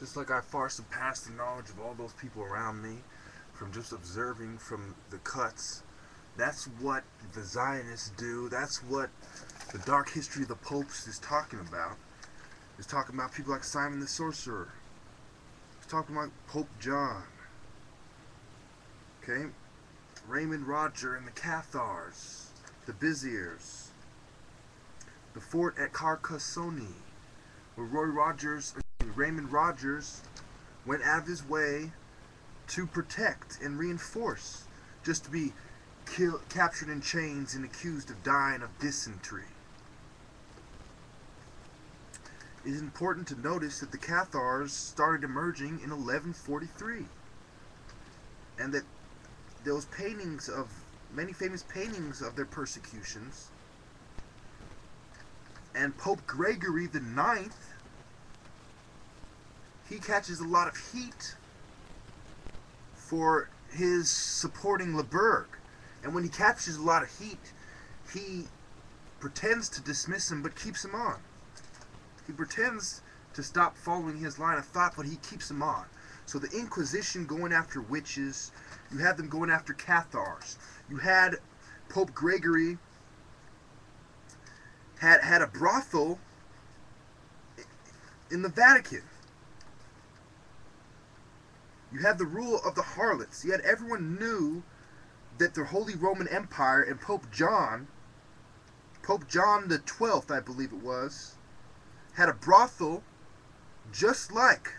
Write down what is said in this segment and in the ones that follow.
Just like I far surpass the knowledge of all those people around me from just observing from the cuts. That's what the Zionists do. That's what the dark history of the popes is talking about. It's talking about people like Simon the Sorcerer. It's talking about Pope John. Okay? Raymond Roger and the Cathars. The Viziers. The fort at Carcassonne, where Raymond Rogers went out of his way to protect and reinforce, just to be captured in chains and accused of dying of dysentery. It is important to notice that the Cathars started emerging in 1143, and that those paintings of many famous paintings of their persecutions, and Pope Gregory the Ninth, he catches a lot of heat for his supporting Leberg. And when he catches a lot of heat, he pretends to dismiss him but keeps him on. He pretends to stop following his line of thought, but he keeps him on. So the Inquisition going after witches, you had them going after Cathars. You had Pope Gregory had a brothel in the Vatican. You had the rule of the harlots. Yet everyone knew that the Holy Roman Empire and Pope John the 12th, I believe it was, had a brothel just like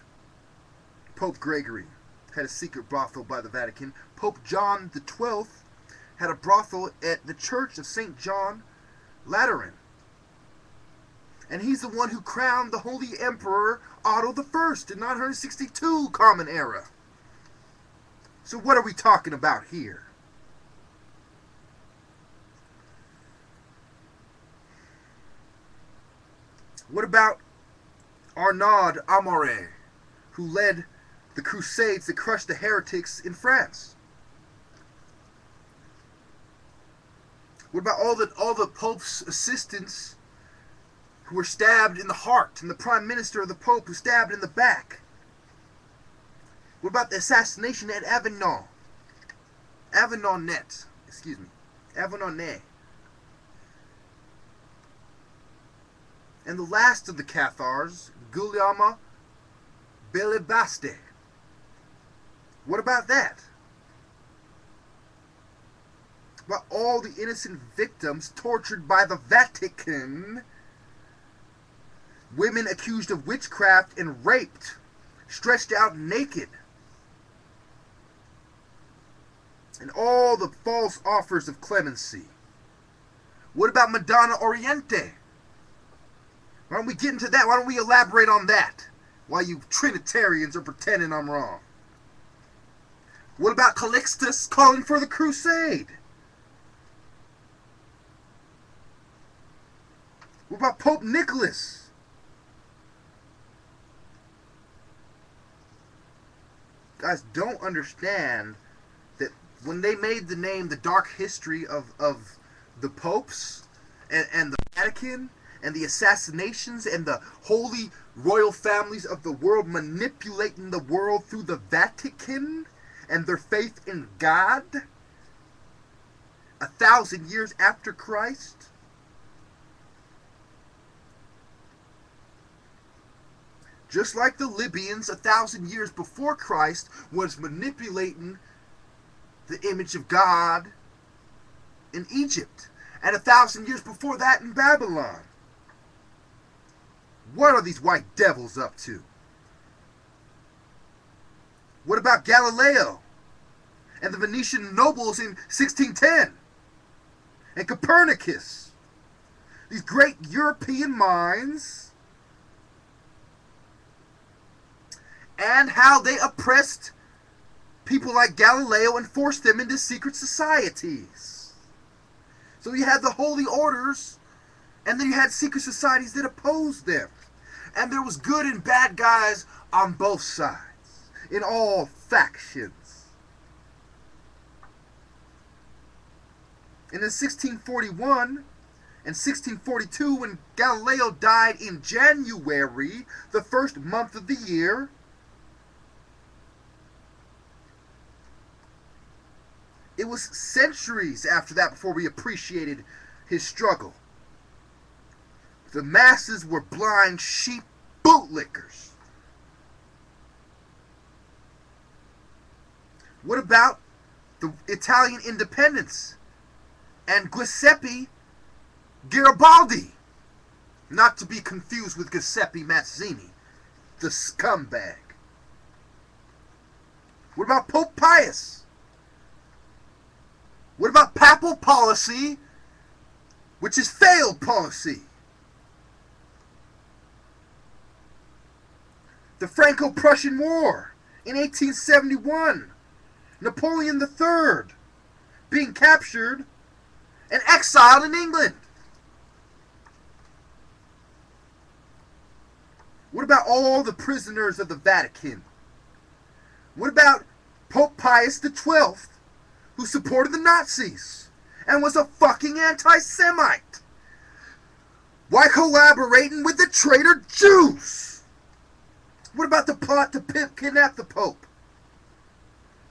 Pope Gregory had a secret brothel by the Vatican. Pope John the 12th had a brothel at the Church of St. John Lateran. And he's the one who crowned the Holy Emperor Otto I in 962 Common Era. So what are we talking about here? What about Arnaud Amore, who led the Crusades that crushed the heretics in France? What about all the Pope's assistants who were stabbed in the heart, and the Prime Minister of the Pope who stabbed in the back? What about the assassination at Avignon? Avignonet. And the last of the Cathars, Guillaume Belibaste. What about that? About all the innocent victims tortured by the Vatican, women accused of witchcraft and raped, stretched out naked, and all the false offers of clemency. What about Madonna Oriente? Why don't we get into that? Why don't we elaborate on that? While you Trinitarians are pretending I'm wrong. What about Calixtus calling for the crusade? What about Pope Nicholas? Guys don't understand that when they made the name the dark history of the popes and the Vatican and the assassinations and the holy royal families of the world manipulating the world through the Vatican and their faith in God 1,000 years after Christ, just like the Libyans 1,000 years before Christ was manipulating the image of God in Egypt, and 1,000 years before that in Babylon. What are these white devils up to? What about Galileo and the Venetian nobles in 1610? And Copernicus? These great European minds, and how they oppressed people like Galileo and forced them into secret societies. So you had the holy orders, and then you had secret societies that opposed them. And there was good and bad guys on both sides, in all factions. And in 1641 and 1642, when Galileo died in January, the first month of the year, It was centuries after that before we appreciated his struggle. The masses were blind sheep bootlickers. What about the Italian independence and Giuseppe Garibaldi? Not to be confused with Giuseppe Mazzini, the scumbag. What about Pope Pius? What about papal policy, which is failed policy? The Franco-Prussian War in 1871. Napoleon III being captured and exiled in England. What about all the prisoners of the Vatican? What about Pope Pius XII, who supported the Nazis and was a fucking anti-Semite? Why collaborating with the traitor Jews? What about the plot to kidnap the Pope?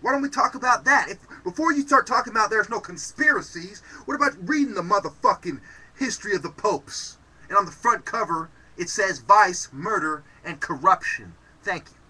Why don't we talk about that? Before you start talking about there's no conspiracies, what about reading the motherfucking history of the popes? And on the front cover, it says vice, murder, and corruption. Thank you.